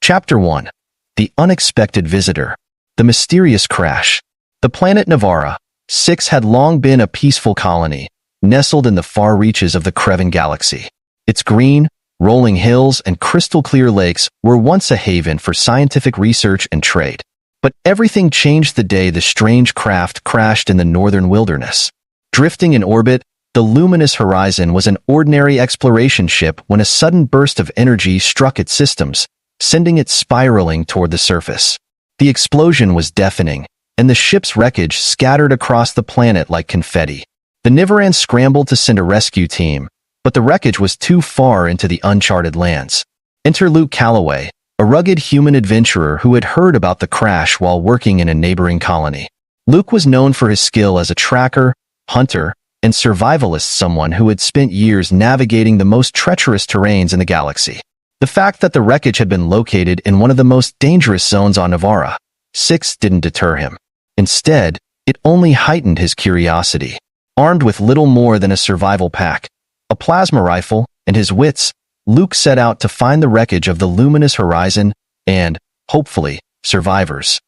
Chapter 1. The Unexpected Visitor. The Mysterious Crash. The planet Navara 6 had long been a peaceful colony, nestled in the far reaches of the Kreven galaxy. Its green, rolling hills and crystal-clear lakes were once a haven for scientific research and trade. But everything changed the day the strange craft crashed in the northern wilderness. Drifting in orbit, the luminous horizon was an ordinary exploration ship when a sudden burst of energy struck its systems, sending it spiraling toward the surface. The explosion was deafening, and the ship's wreckage scattered across the planet like confetti. The Nivaran scrambled to send a rescue team, but the wreckage was too far into the uncharted lands. Enter Luke Calloway, a rugged human adventurer who had heard about the crash while working in a neighboring colony. Luke was known for his skill as a tracker, hunter, and survivalist, someone who had spent years navigating the most treacherous terrains in the galaxy. The fact that the wreckage had been located in one of the most dangerous zones on Navara 6 didn't deter him. Instead, it only heightened his curiosity. Armed with little more than a survival pack, a plasma rifle, and his wits, Luke set out to find the wreckage of the luminous horizon and, hopefully, survivors.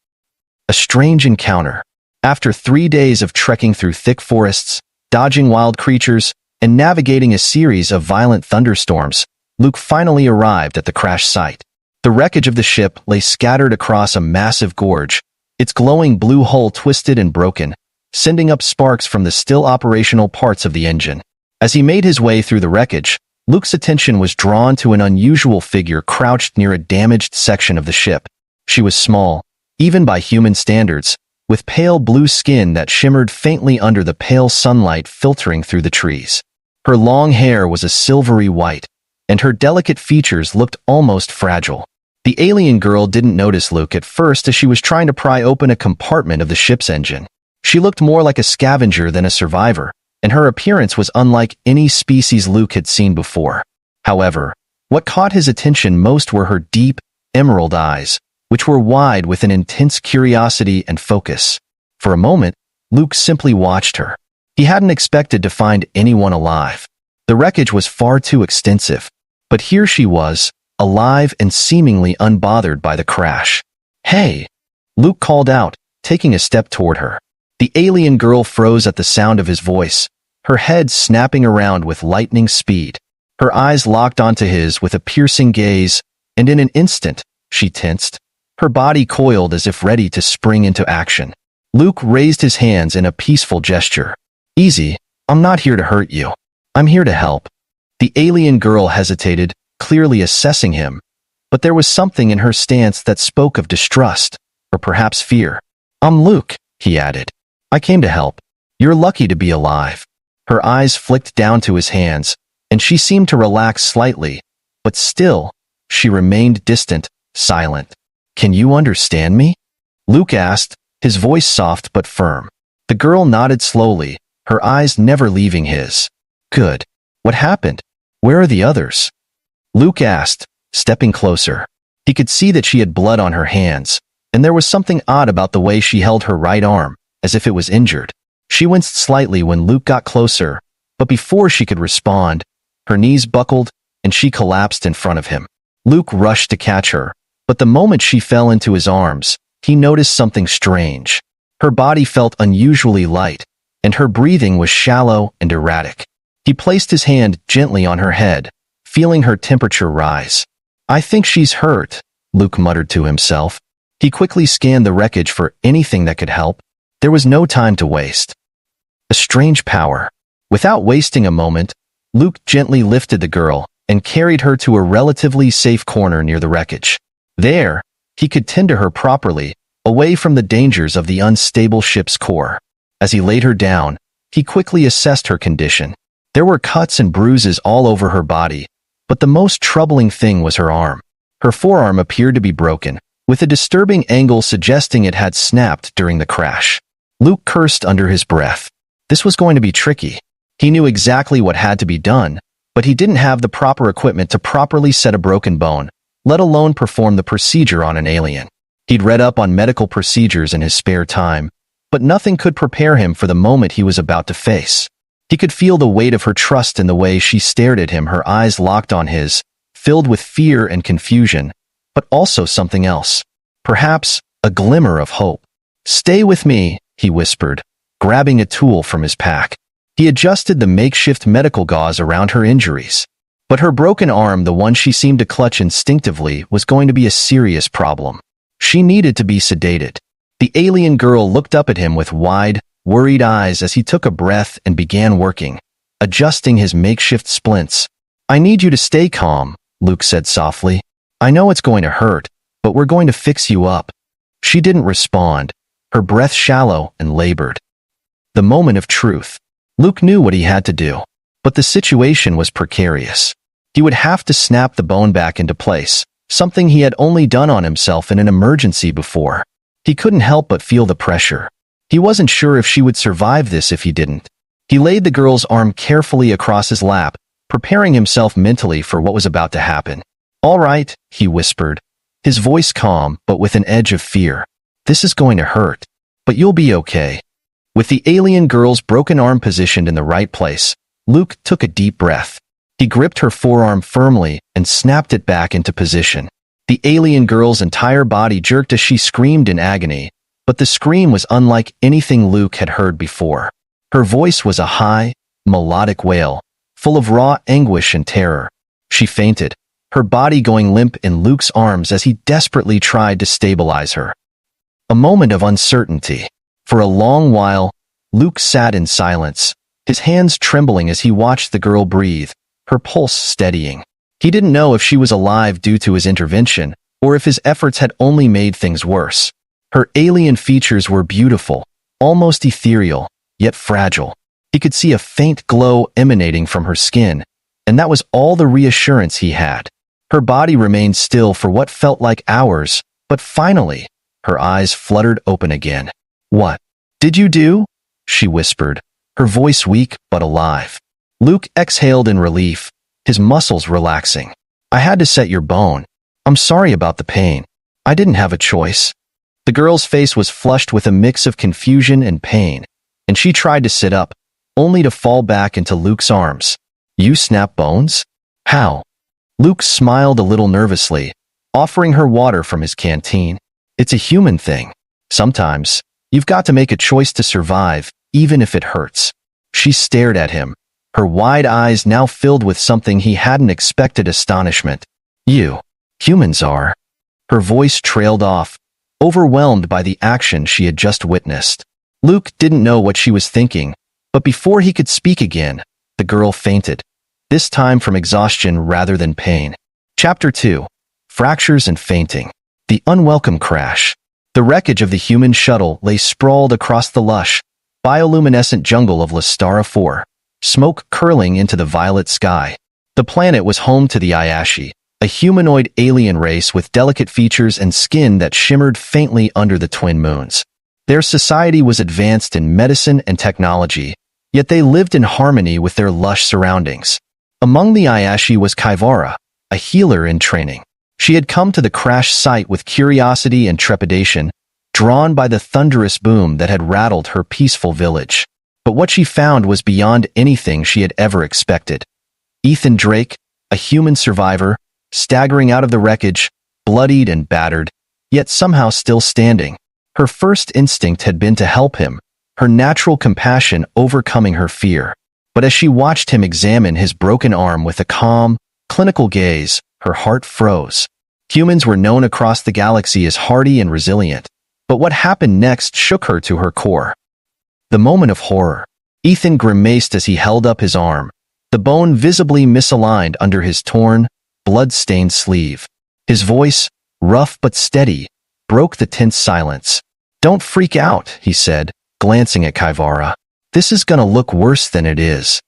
A strange encounter. After 3 days of trekking through thick forests, dodging wild creatures, and navigating a series of violent thunderstorms, Luke finally arrived at the crash site. The wreckage of the ship lay scattered across a massive gorge, its glowing blue hull twisted and broken, sending up sparks from the still operational parts of the engine. As he made his way through the wreckage, Luke's attention was drawn to an unusual figure crouched near a damaged section of the ship. She was small, even by human standards, with pale blue skin that shimmered faintly under the pale sunlight filtering through the trees. Her long hair was a silvery white, and her delicate features looked almost fragile. The alien girl didn't notice Luke at first as she was trying to pry open a compartment of the ship's engine. She looked more like a scavenger than a survivor, and her appearance was unlike any species Luke had seen before. However, what caught his attention most were her deep, emerald eyes, which were wide with an intense curiosity and focus. For a moment, Luke simply watched her. He hadn't expected to find anyone alive. The wreckage was far too extensive, but here she was, alive and seemingly unbothered by the crash. "Hey!" Luke called out, taking a step toward her. The alien girl froze at the sound of his voice, her head snapping around with lightning speed. Her eyes locked onto his with a piercing gaze, and in an instant, she tensed. Her body coiled as if ready to spring into action. Luke raised his hands in a peaceful gesture. "Easy, I'm not here to hurt you. I'm here to help." The alien girl hesitated, clearly assessing him, but there was something in her stance that spoke of distrust, or perhaps fear. "I'm Luke," he added. "I came to help. You're lucky to be alive." Her eyes flicked down to his hands, and she seemed to relax slightly, but still, she remained distant, silent. "Can you understand me?" Luke asked, his voice soft but firm. The girl nodded slowly, her eyes never leaving his. "Good. What happened? Where are the others?" Luke asked, stepping closer. He could see that she had blood on her hands, and there was something odd about the way she held her right arm, as if it was injured. She winced slightly when Luke got closer, but before she could respond, her knees buckled and she collapsed in front of him. Luke rushed to catch her, but the moment she fell into his arms, he noticed something strange. Her body felt unusually light, and her breathing was shallow and erratic. He placed his hand gently on her head, feeling her temperature rise. "I think she's hurt," Luke muttered to himself. He quickly scanned the wreckage for anything that could help. There was no time to waste. A strange power. Without wasting a moment, Luke gently lifted the girl and carried her to a relatively safe corner near the wreckage. There, he could tend to her properly, away from the dangers of the unstable ship's core. As he laid her down, he quickly assessed her condition. There were cuts and bruises all over her body, but the most troubling thing was her arm. Her forearm appeared to be broken, with a disturbing angle suggesting it had snapped during the crash. Luke cursed under his breath. This was going to be tricky. He knew exactly what had to be done, but he didn't have the proper equipment to properly set a broken bone, let alone perform the procedure on an alien. He'd read up on medical procedures in his spare time, but nothing could prepare him for the moment he was about to face. He could feel the weight of her trust in the way she stared at him, her eyes locked on his, filled with fear and confusion, but also something else. Perhaps a glimmer of hope. "Stay with me," he whispered, grabbing a tool from his pack. He adjusted the makeshift medical gauze around her injuries. But her broken arm, the one she seemed to clutch instinctively, was going to be a serious problem. She needed to be sedated. The alien girl looked up at him with wide, worried eyes as he took a breath and began working, adjusting his makeshift splints. "I need you to stay calm," Luke said softly. "I know it's going to hurt, but we're going to fix you up." She didn't respond, her breath shallow and labored. The moment of truth. Luke knew what he had to do, but the situation was precarious. He would have to snap the bone back into place, something he had only done on himself in an emergency before. He couldn't help but feel the pressure. He wasn't sure if she would survive this if he didn't. He laid the girl's arm carefully across his lap, preparing himself mentally for what was about to happen. "All right," he whispered, his voice calm but with an edge of fear. "This is going to hurt, but you'll be okay." With the alien girl's broken arm positioned in the right place, Luke took a deep breath. He gripped her forearm firmly and snapped it back into position. The alien girl's entire body jerked as she screamed in agony, but the scream was unlike anything Luke had heard before. Her voice was a high, melodic wail, full of raw anguish and terror. She fainted, her body going limp in Luke's arms as he desperately tried to stabilize her. A moment of uncertainty. For a long while, Luke sat in silence, his hands trembling as he watched the girl breathe, her pulse steadying. He didn't know if she was alive due to his intervention, or if his efforts had only made things worse. Her alien features were beautiful, almost ethereal, yet fragile. He could see a faint glow emanating from her skin, and that was all the reassurance he had. Her body remained still for what felt like hours, but finally, her eyes fluttered open again. "What did you do?" she whispered, her voice weak but alive. Luke exhaled in relief, his muscles relaxing. "I had to set your bone. I'm sorry about the pain. I didn't have a choice." The girl's face was flushed with a mix of confusion and pain, and she tried to sit up, only to fall back into Luke's arms. "You snap bones? How?" Luke smiled a little nervously, offering her water from his canteen. "It's a human thing. Sometimes, you've got to make a choice to survive, even if it hurts." She stared at him, her wide eyes now filled with something he hadn't expected: astonishment. Humans are." Her voice trailed off, overwhelmed by the action she had just witnessed. Luke didn't know what she was thinking, but before he could speak again, the girl fainted, this time from exhaustion rather than pain. Chapter 2. Fractures and Fainting. The Unwelcome Crash. The wreckage of the human shuttle lay sprawled across the lush, bioluminescent jungle of Lestara 4, smoke curling into the violet sky. The planet was home to the Ayashi, a humanoid alien race with delicate features and skin that shimmered faintly under the twin moons. Their society was advanced in medicine and technology, yet they lived in harmony with their lush surroundings. Among the Ayashi was Kaivara, a healer in training. She had come to the crash site with curiosity and trepidation, drawn by the thunderous boom that had rattled her peaceful village. But what she found was beyond anything she had ever expected. Ethan Drake, a human survivor, staggering out of the wreckage, bloodied and battered, yet somehow still standing. Her first instinct had been to help him, her natural compassion overcoming her fear. But as she watched him examine his broken arm with a calm, clinical gaze, her heart froze. Humans were known across the galaxy as hardy and resilient, but what happened next shook her to her core. The moment of horror. Ethan grimaced as he held up his arm, the bone visibly misaligned under his torn, blood-stained sleeve. His voice, rough but steady, broke the tense silence. "Don't freak out," he said, glancing at Kaivara. "This is gonna look worse than it is."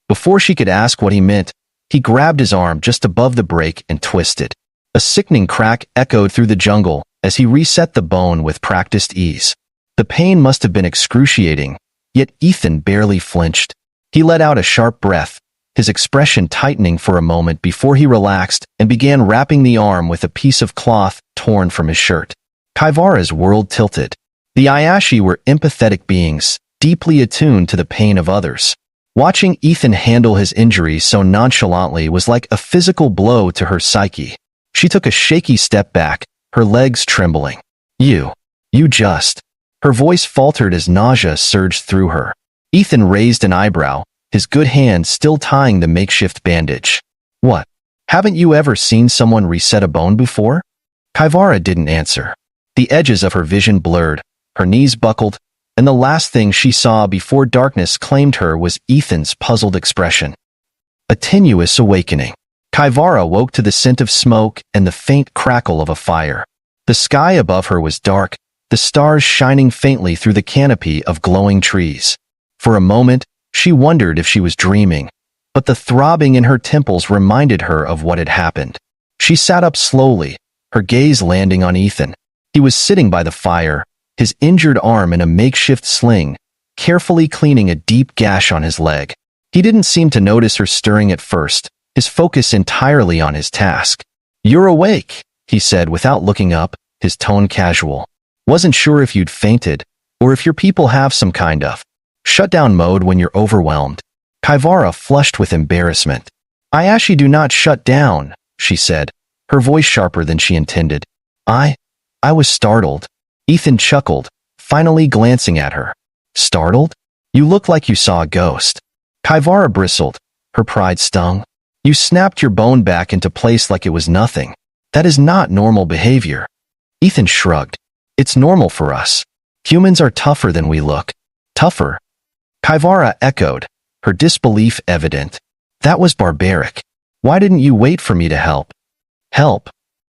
Before she could ask what he meant, he grabbed his arm just above the break and twisted. A sickening crack echoed through the jungle as he reset the bone with practiced ease. The pain must have been excruciating, yet Ethan barely flinched. He let out a sharp breath, his expression tightening for a moment before he relaxed and began wrapping the arm with a piece of cloth torn from his shirt. Kaivara's world tilted. The Ayashi were empathetic beings, deeply attuned to the pain of others. Watching Ethan handle his injuries so nonchalantly was like a physical blow to her psyche. She took a shaky step back, her legs trembling. You just... Her voice faltered as nausea surged through her. Ethan raised an eyebrow, his good hand still tying the makeshift bandage. What? Haven't you ever seen someone reset a bone before? Kivara didn't answer. The edges of her vision blurred, her knees buckled, and the last thing she saw before darkness claimed her was Ethan's puzzled expression. A tenuous awakening. Kivara woke to the scent of smoke and the faint crackle of a fire. The sky above her was dark, the stars shining faintly through the canopy of glowing trees. For a moment, she wondered if she was dreaming, but the throbbing in her temples reminded her of what had happened. She sat up slowly, her gaze landing on Ethan. He was sitting by the fire, his injured arm in a makeshift sling, carefully cleaning a deep gash on his leg. He didn't seem to notice her stirring at first, his focus entirely on his task. "You're awake," he said without looking up, his tone casual. "Wasn't sure if you'd fainted, or if your people have some kind of shutdown mode when you're overwhelmed." Kivara flushed with embarrassment. "I actually do not shut down," she said, her voice sharper than she intended. I was startled." Ethan chuckled, finally glancing at her. "Startled? You look like you saw a ghost." Kivara bristled, her pride stung. "You snapped your bone back into place like it was nothing. That is not normal behavior." Ethan shrugged. "It's normal for us. Humans are tougher than we look." "Tougher?" Kivara echoed, her disbelief evident. "That was barbaric. Why didn't you wait for me to help?" "Help?"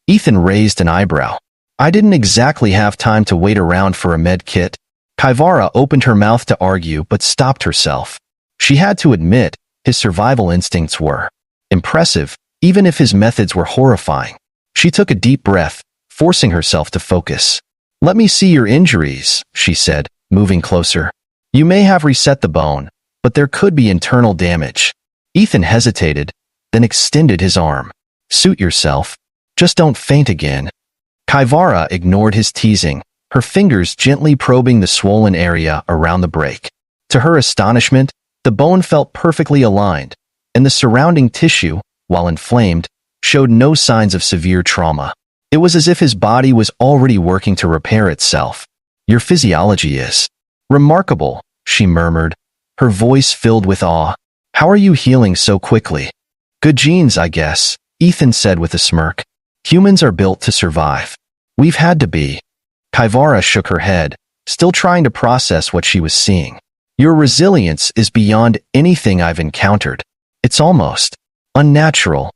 Ethan raised an eyebrow. "I didn't exactly have time to wait around for a med kit." Kivara opened her mouth to argue but stopped herself. She had to admit, his survival instincts were impressive, even if his methods were horrifying. She took a deep breath, forcing herself to focus. "Let me see your injuries," she said, moving closer. "You may have reset the bone, but there could be internal damage." Ethan hesitated, then extended his arm. "Suit yourself. Just don't faint again." Kivara ignored his teasing, her fingers gently probing the swollen area around the break. To her astonishment, the bone felt perfectly aligned, and the surrounding tissue, while inflamed, showed no signs of severe trauma. It was as if his body was already working to repair itself. "Your physiology is remarkable," she murmured, her voice filled with awe. "How are you healing so quickly?" "Good genes, I guess," Ethan said with a smirk. "Humans are built to survive. We've had to be." Kivara shook her head, still trying to process what she was seeing. "Your resilience is beyond anything I've encountered. It's almost unnatural."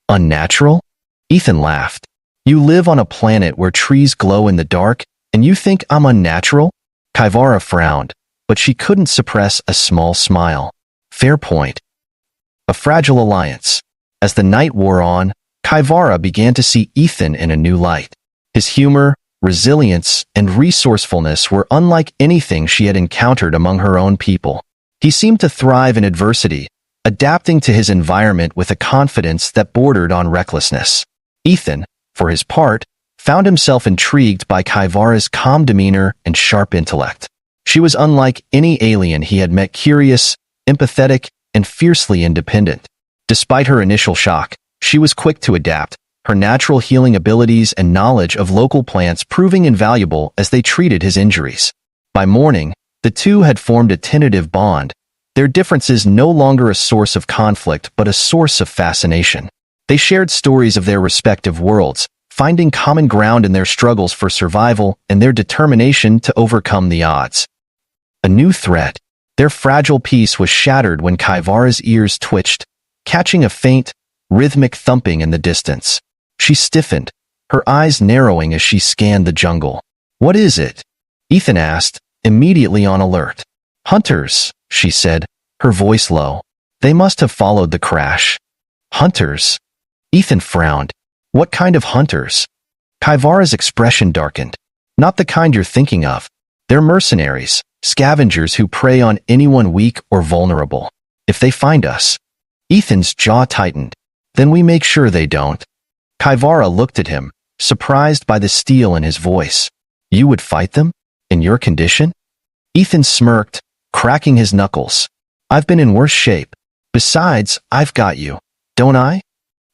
"Unnatural?" Ethan laughed. "You live on a planet where trees glow in the dark, and you think I'm unnatural?" Kivara frowned, but she couldn't suppress a small smile. "Fair point." A fragile alliance. As the night wore on, Kivara began to see Ethan in a new light. His humor, resilience, and resourcefulness were unlike anything she had encountered among her own people. He seemed to thrive in adversity, adapting to his environment with a confidence that bordered on recklessness. Ethan, for his part, found himself intrigued by Kivara's calm demeanor and sharp intellect. She was unlike any alien he had met, curious, empathetic, and fiercely independent. Despite her initial shock, she was quick to adapt, her natural healing abilities and knowledge of local plants proving invaluable as they treated his injuries. By morning, the two had formed a tentative bond, their differences no longer a source of conflict but a source of fascination. They shared stories of their respective worlds, finding common ground in their struggles for survival and their determination to overcome the odds. A new threat. Their fragile peace was shattered when Kivara's ears twitched, catching a faint, rhythmic thumping in the distance. She stiffened, her eyes narrowing as she scanned the jungle. "What is it?" Ethan asked, immediately on alert. "Hunters," she said, her voice low. "They must have followed the crash." "Hunters?" Ethan frowned. "What kind of hunters?" Kivara's expression darkened. "Not the kind you're thinking of. They're mercenaries, scavengers who prey on anyone weak or vulnerable. If they find us..." Ethan's jaw tightened. "Then we make sure they don't." Kivara looked at him, surprised by the steel in his voice. "You would fight them? In your condition?" Ethan smirked, cracking his knuckles. "I've been in worse shape. Besides, I've got you, don't I?"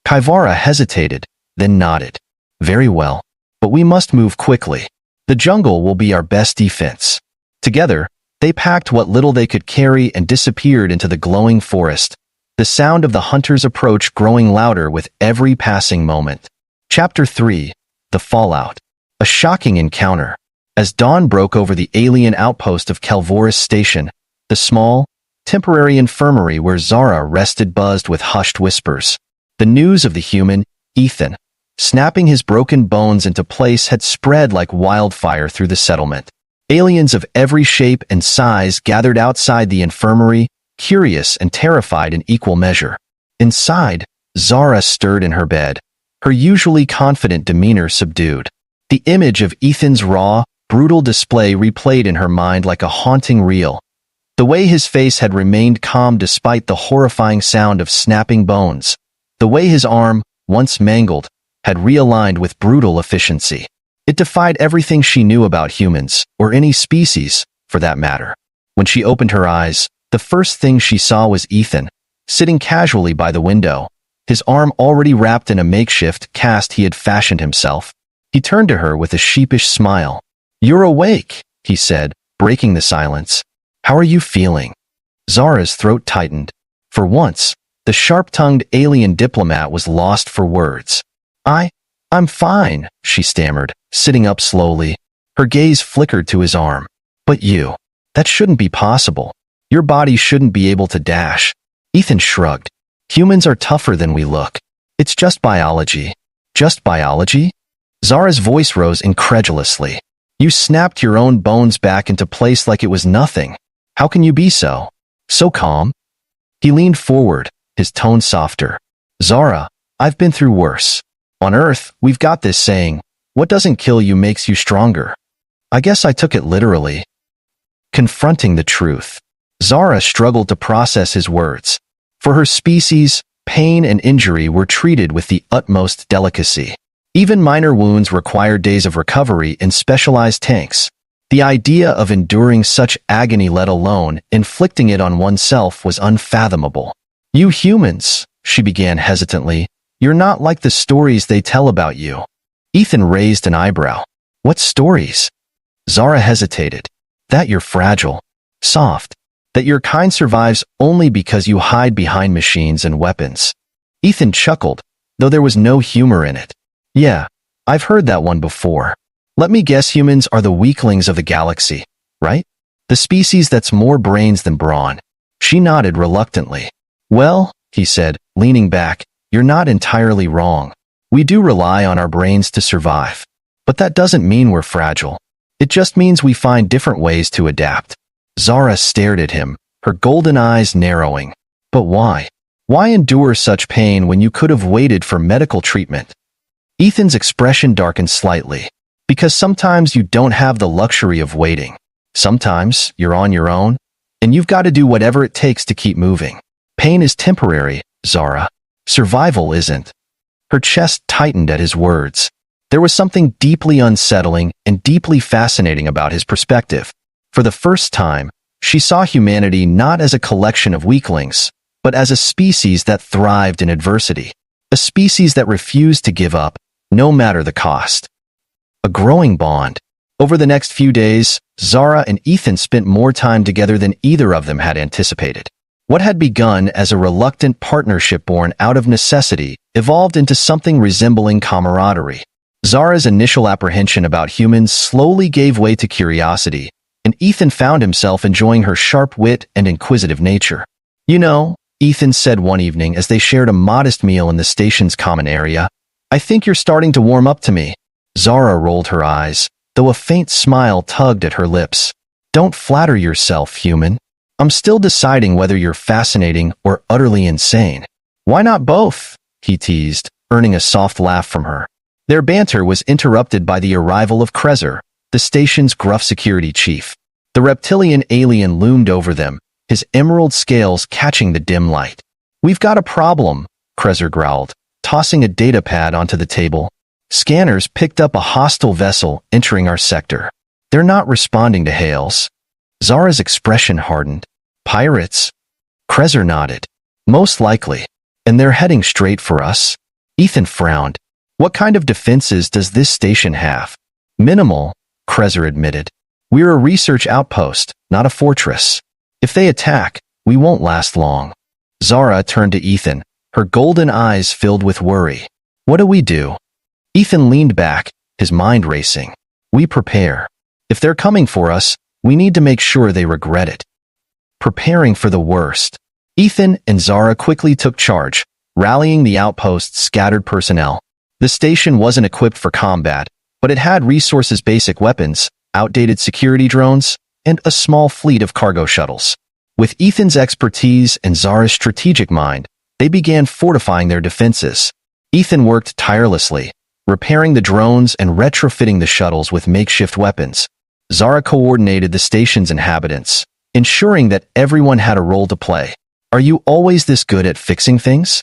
Kivara hesitated, then nodded. Very well. But we must move quickly. The jungle will be our best defense. Together, they packed what little they could carry and disappeared into the glowing forest, the sound of the hunter's approach growing louder with every passing moment. Chapter 3. The Fallout. A shocking encounter. As dawn broke over the alien outpost of Calvoris Station, the small, temporary infirmary where Zara rested buzzed with hushed whispers. The news of the human, Ethan, snapping his broken bones into place had spread like wildfire through the settlement. Aliens of every shape and size gathered outside the infirmary, curious and terrified in equal measure. Inside, Zara stirred in her bed, her usually confident demeanor subdued. The image of Ethan's raw, brutal display replayed in her mind like a haunting reel. The way his face had remained calm despite the horrifying sound of snapping bones. The way his arm, once mangled, had realigned with brutal efficiency. It defied everything she knew about humans, or any species, for that matter. When she opened her eyes, the first thing she saw was Ethan, sitting casually by the window, his arm already wrapped in a makeshift cast he had fashioned himself. He turned to her with a sheepish smile. "You're awake," he said, breaking the silence. "How are you feeling?" Zara's throat tightened. For once, the sharp-tongued alien diplomat was lost for words. I'm fine," she stammered, sitting up slowly. Her gaze flickered to his arm. "But that shouldn't be possible. Your body shouldn't be able to dash." Ethan shrugged. "Humans are tougher than we look. It's just biology." "Just biology?" Zara's voice rose incredulously. "You snapped your own bones back into place like it was nothing. How can you be so calm?" He leaned forward, his tone softer. "Zara, I've been through worse. On Earth, we've got this saying, what doesn't kill you makes you stronger. I guess I took it literally." Confronting the truth. Zara struggled to process his words. For her species, pain and injury were treated with the utmost delicacy. Even minor wounds required days of recovery in specialized tanks. The idea of enduring such agony, let alone inflicting it on oneself, was unfathomable. "You humans," she began hesitantly, "you're not like the stories they tell about you." Ethan raised an eyebrow. "What stories?" Zara hesitated. "That you're fragile, soft, that your kind survives only because you hide behind machines and weapons." Ethan chuckled, though there was no humor in it. "Yeah, I've heard that one before. Let me guess, humans are the weaklings of the galaxy, right? The species that's more brains than brawn." She nodded reluctantly. "Well," he said, leaning back, "you're not entirely wrong. We do rely on our brains to survive. But that doesn't mean we're fragile. It just means we find different ways to adapt." Zara stared at him, her golden eyes narrowing. "But why? Why endure such pain when you could have waited for medical treatment?" Ethan's expression darkened slightly. "Because sometimes you don't have the luxury of waiting. Sometimes you're on your own, and you've got to do whatever it takes to keep moving. Pain is temporary, Zara. Survival isn't." Her chest tightened at his words. There was something deeply unsettling and deeply fascinating about his perspective. For the first time, she saw humanity not as a collection of weaklings, but as a species that thrived in adversity. A species that refused to give up, no matter the cost. A growing bond. Over the next few days, Zara and Ethan spent more time together than either of them had anticipated. What had begun as a reluctant partnership born out of necessity evolved into something resembling camaraderie. Zara's initial apprehension about humans slowly gave way to curiosity, and Ethan found himself enjoying her sharp wit and inquisitive nature. "You know," Ethan said one evening as they shared a modest meal in the station's common area, "I think you're starting to warm up to me." Zara rolled her eyes, though a faint smile tugged at her lips. "Don't flatter yourself, human. I'm still deciding whether you're fascinating or utterly insane." "Why not both?" he teased, earning a soft laugh from her. Their banter was interrupted by the arrival of Krezer, the station's gruff security chief. The reptilian alien loomed over them, his emerald scales catching the dim light. "We've got a problem," Krezer growled, tossing a datapad onto the table. "Scanners picked up a hostile vessel entering our sector. They're not responding to hails." Zara's expression hardened. "Pirates?" Krezer nodded. "Most likely. And they're heading straight for us." Ethan frowned. What kind of defenses does this station have? Minimal, Krezer admitted. We're a research outpost, not a fortress. If they attack, we won't last long. Zara turned to Ethan, her golden eyes filled with worry. What do we do? Ethan leaned back, his mind racing. We prepare. If they're coming for us, we need to make sure they regret it. Preparing for the worst. Ethan and Zara quickly took charge, rallying the outpost's scattered personnel. The station wasn't equipped for combat, but it had resources, basic weapons, outdated security drones, and a small fleet of cargo shuttles. With Ethan's expertise and Zara's strategic mind, they began fortifying their defenses. Ethan worked tirelessly, repairing the drones and retrofitting the shuttles with makeshift weapons. Zara coordinated the station's inhabitants, ensuring that everyone had a role to play. Are you always this good at fixing things?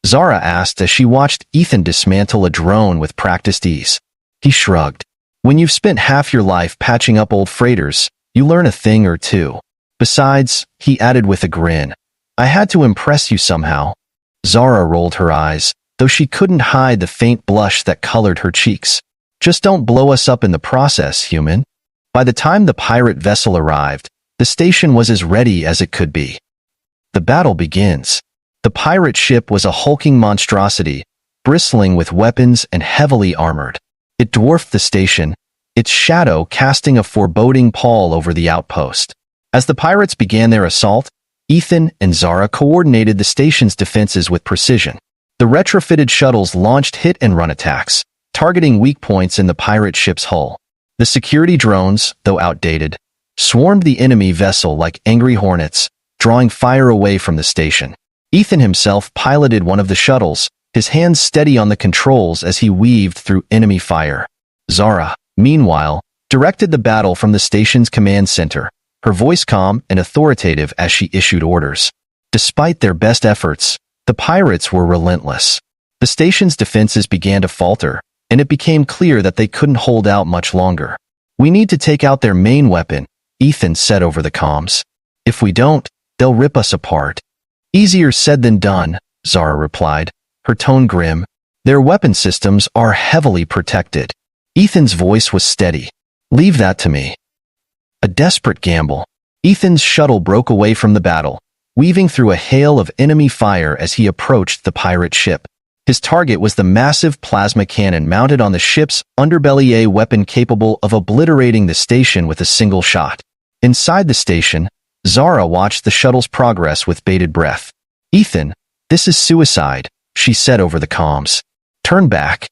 Zara asked as she watched Ethan dismantle a drone with practiced ease. He shrugged. When you've spent half your life patching up old freighters, you learn a thing or two. Besides, he added with a grin, I had to impress you somehow. Zara rolled her eyes, though she couldn't hide the faint blush that colored her cheeks. Just don't blow us up in the process, human. By the time the pirate vessel arrived, the station was as ready as it could be. The battle begins. The pirate ship was a hulking monstrosity, bristling with weapons and heavily armored. It dwarfed the station, its shadow casting a foreboding pall over the outpost. As the pirates began their assault, Ethan and Zara coordinated the station's defenses with precision. The retrofitted shuttles launched hit-and-run attacks, targeting weak points in the pirate ship's hull. The security drones, though outdated, swarmed the enemy vessel like angry hornets, drawing fire away from the station. Ethan himself piloted one of the shuttles, his hands steady on the controls as he weaved through enemy fire. Zara, meanwhile, directed the battle from the station's command center, her voice calm and authoritative as she issued orders. Despite their best efforts, the pirates were relentless. The station's defenses began to falter, and it became clear that they couldn't hold out much longer. We need to take out their main weapon, Ethan said over the comms. If we don't, they'll rip us apart. Easier said than done, Zara replied, her tone grim. Their weapon systems are heavily protected. Ethan's voice was steady. Leave that to me. A desperate gamble. Ethan's shuttle broke away from the battle, weaving through a hail of enemy fire as he approached the pirate ship. His target was the massive plasma cannon mounted on the ship's underbelly, a weapon capable of obliterating the station with a single shot. Inside the station, Zara watched the shuttle's progress with bated breath. Ethan, this is suicide, she said over the comms. Turn back.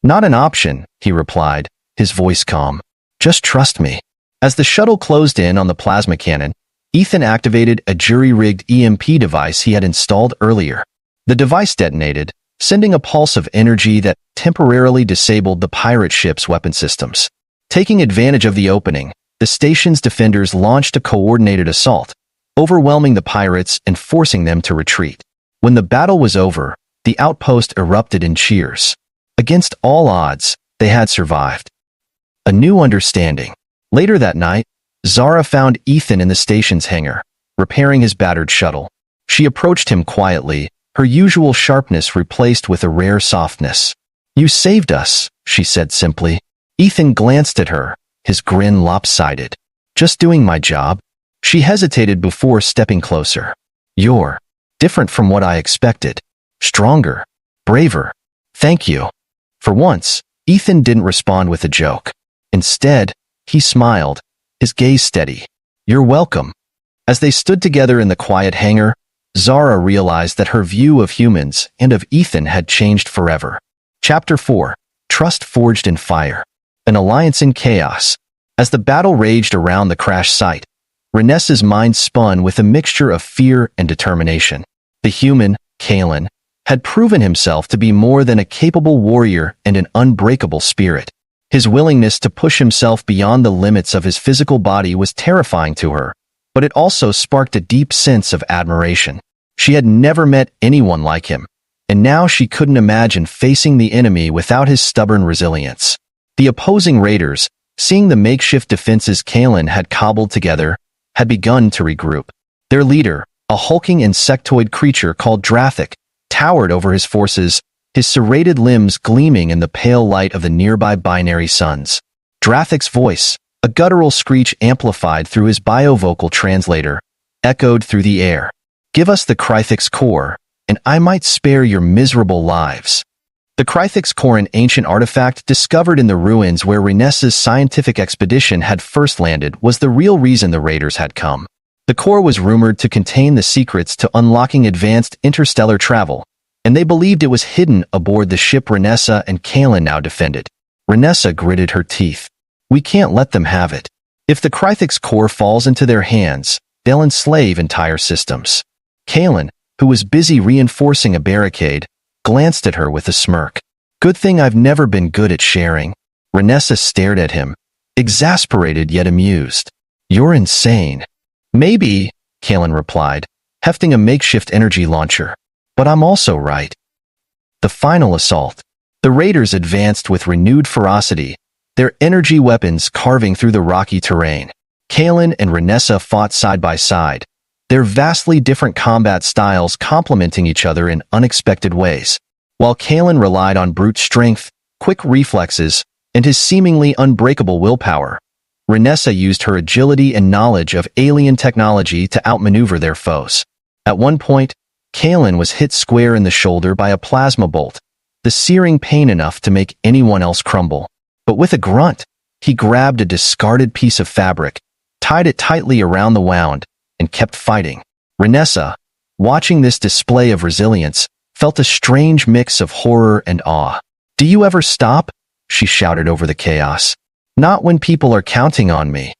Not an option, he replied, his voice calm. Just trust me. As the shuttle closed in on the plasma cannon, Ethan activated a jury-rigged EMP device he had installed earlier. The device detonated, sending a pulse of energy that temporarily disabled the pirate ship's weapon systems. Taking advantage of the opening, the station's defenders launched a coordinated assault, overwhelming the pirates and forcing them to retreat. When the battle was over, the outpost erupted in cheers. Against all odds, they had survived. A new understanding. Later that night, Zara found Ethan in the station's hangar, repairing his battered shuttle. She approached him quietly, her usual sharpness replaced with a rare softness. You saved us, she said simply. Ethan glanced at her, his grin lopsided. Just doing my job? She hesitated before stepping closer. You're different from what I expected. Stronger. Braver. Thank you. For once, Ethan didn't respond with a joke. Instead, he smiled, his gaze steady. You're welcome. As they stood together in the quiet hangar, Zara realized that her view of humans and of Ethan had changed forever. Chapter 4. Trust Forged in Fire. An Alliance in Chaos. As the battle raged around the crash site, Renes's mind spun with a mixture of fear and determination. The human, Kalen, had proven himself to be more than a capable warrior and an unbreakable spirit. His willingness to push himself beyond the limits of his physical body was terrifying to her, but it also sparked a deep sense of admiration. She had never met anyone like him, and now she couldn't imagine facing the enemy without his stubborn resilience. The opposing raiders, seeing the makeshift defenses Kalen had cobbled together, had begun to regroup. Their leader, a hulking insectoid creature called Drathic, towered over his forces, his serrated limbs gleaming in the pale light of the nearby binary suns. Drathic's voice, a guttural screech amplified through his biovocal translator, echoed through the air. "Give us the Krythix core, and I might spare your miserable lives." The Krythix core, an ancient artifact discovered in the ruins where Renessa's scientific expedition had first landed, was the real reason the raiders had come. The core was rumored to contain the secrets to unlocking advanced interstellar travel, and they believed it was hidden aboard the ship Renessa and Kalen now defended. Renessa gritted her teeth. "We can't let them have it. If the Krythix core falls into their hands, they'll enslave entire systems." Kalen, who was busy reinforcing a barricade, glanced at her with a smirk. "Good thing I've never been good at sharing." Renessa stared at him, exasperated yet amused. "You're insane." "Maybe," Kalen replied, hefting a makeshift energy launcher. "But I'm also right." The final assault. The raiders advanced with renewed ferocity, their energy weapons carving through the rocky terrain. Kalen and Renessa fought side by side, their vastly different combat styles complementing each other in unexpected ways. While Kalen relied on brute strength, quick reflexes, and his seemingly unbreakable willpower, Renessa used her agility and knowledge of alien technology to outmaneuver their foes. At one point, Kalen was hit square in the shoulder by a plasma bolt, the searing pain enough to make anyone else crumble. But with a grunt, he grabbed a discarded piece of fabric, tied it tightly around the wound, and kept fighting. Renessa, watching this display of resilience, felt a strange mix of horror and awe. "Do you ever stop?" she shouted over the chaos. "Not when people are counting on me."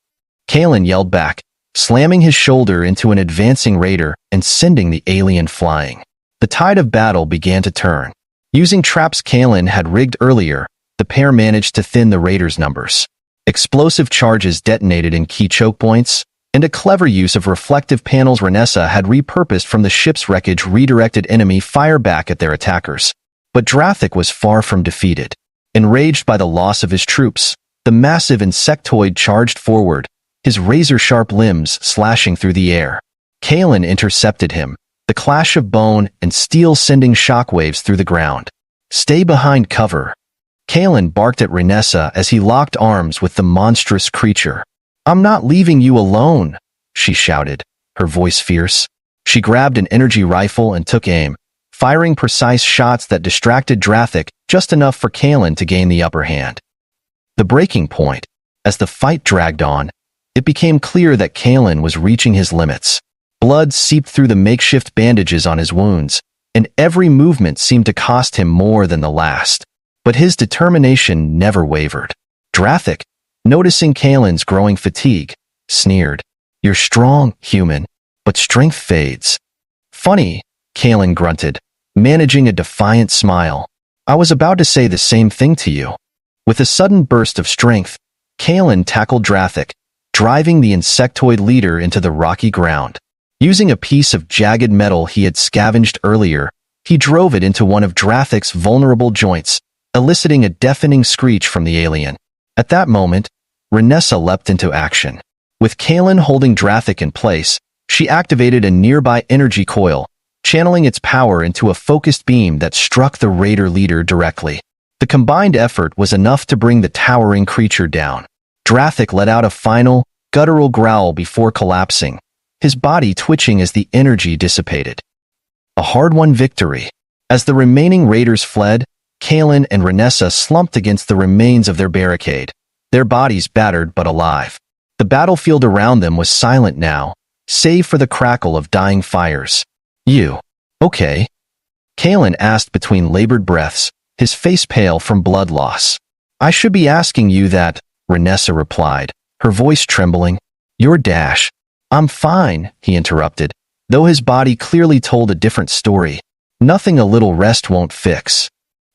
Kalen yelled back, slamming his shoulder into an advancing raider and sending the alien flying. The tide of battle began to turn. Using traps Kalen had rigged earlier, the pair managed to thin the raiders' numbers. Explosive charges detonated in key choke points, and a clever use of reflective panels Renessa had repurposed from the ship's wreckage redirected enemy fire back at their attackers. But Drathic was far from defeated. Enraged by the loss of his troops, the massive insectoid charged forward, his razor-sharp limbs slashing through the air. Kalen intercepted him, the clash of bone and steel sending shockwaves through the ground. "Stay behind cover." Kalen barked at Renessa as he locked arms with the monstrous creature. "I'm not leaving you alone," she shouted, her voice fierce. She grabbed an energy rifle and took aim, firing precise shots that distracted Drathic just enough for Kalen to gain the upper hand. The breaking point. As the fight dragged on, it became clear that Kalen was reaching his limits. Blood seeped through the makeshift bandages on his wounds, and every movement seemed to cost him more than the last. But his determination never wavered. Drathic, noticing Kalen's growing fatigue, sneered, "You're strong, human, but strength fades." "Funny," Kalen grunted, managing a defiant smile. "I was about to say the same thing to you." With a sudden burst of strength, Kalen tackled Drathic, driving the insectoid leader into the rocky ground. Using a piece of jagged metal he had scavenged earlier, he drove it into one of Drathic's vulnerable joints, eliciting a deafening screech from the alien. At that moment, Renessa leapt into action. With Kalen holding Drathic in place, she activated a nearby energy coil, channeling its power into a focused beam that struck the raider leader directly. The combined effort was enough to bring the towering creature down. Drathic let out a final, guttural growl before collapsing, his body twitching as the energy dissipated. A hard-won victory. As the remaining raiders fled, Kalen and Renessa slumped against the remains of their barricade, their bodies battered but alive. The battlefield around them was silent now, save for the crackle of dying fires. "You okay?" Kalen asked between labored breaths, his face pale from blood loss. "I should be asking you that," Renessa replied, her voice trembling. "Your dash." "I'm fine," he interrupted, though his body clearly told a different story. "Nothing a little rest won't fix."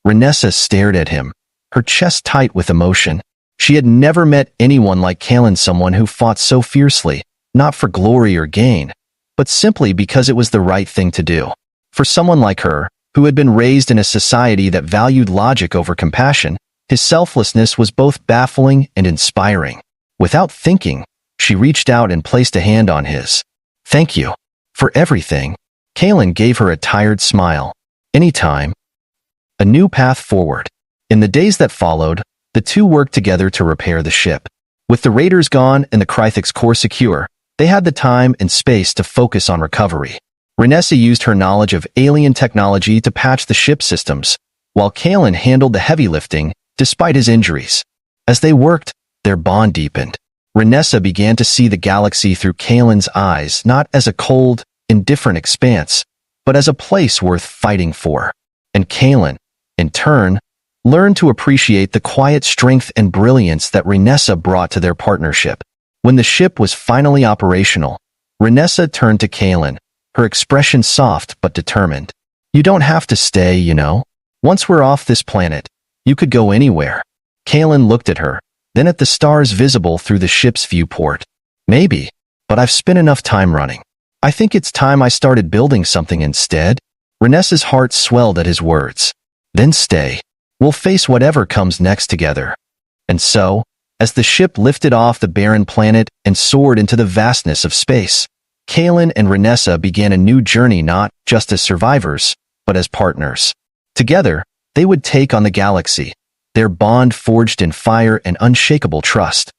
Renessa stared at him, her chest tight with emotion. She had never met anyone like Kalen, someone who fought so fiercely, not for glory or gain, but simply because it was the right thing to do. For someone like her, who had been raised in a society that valued logic over compassion, his selflessness was both baffling and inspiring. Without thinking, she reached out and placed a hand on his. "Thank you. For everything." Kalen gave her a tired smile. "Anytime." a new path forward. In the days that followed, the two worked together to repair the ship. With the raiders gone and the Krythix core secure, they had the time and space to focus on recovery. Renessa used her knowledge of alien technology to patch the ship systems, while Kalen handled the heavy lifting despite his injuries. As they worked, their bond deepened. Renessa began to see the galaxy through Kalen's eyes, not as a cold, indifferent expanse, but as a place worth fighting for. And Kalen, in turn, learned to appreciate the quiet strength and brilliance that Renessa brought to their partnership. When the ship was finally operational, Renessa turned to Kalen, her expression soft but determined. "You don't have to stay, you know. Once we're off this planet, you could go anywhere." Kalen looked at her, then at the stars visible through the ship's viewport. "Maybe, but I've spent enough time running. I think it's time I started building something instead." Renessa's heart swelled at his words. "Then stay. We'll face whatever comes next together." And so, as the ship lifted off the barren planet and soared into the vastness of space, Kalen and Renessa began a new journey not just as survivors, but as partners. Together, they would take on the galaxy, their bond forged in fire and unshakable trust.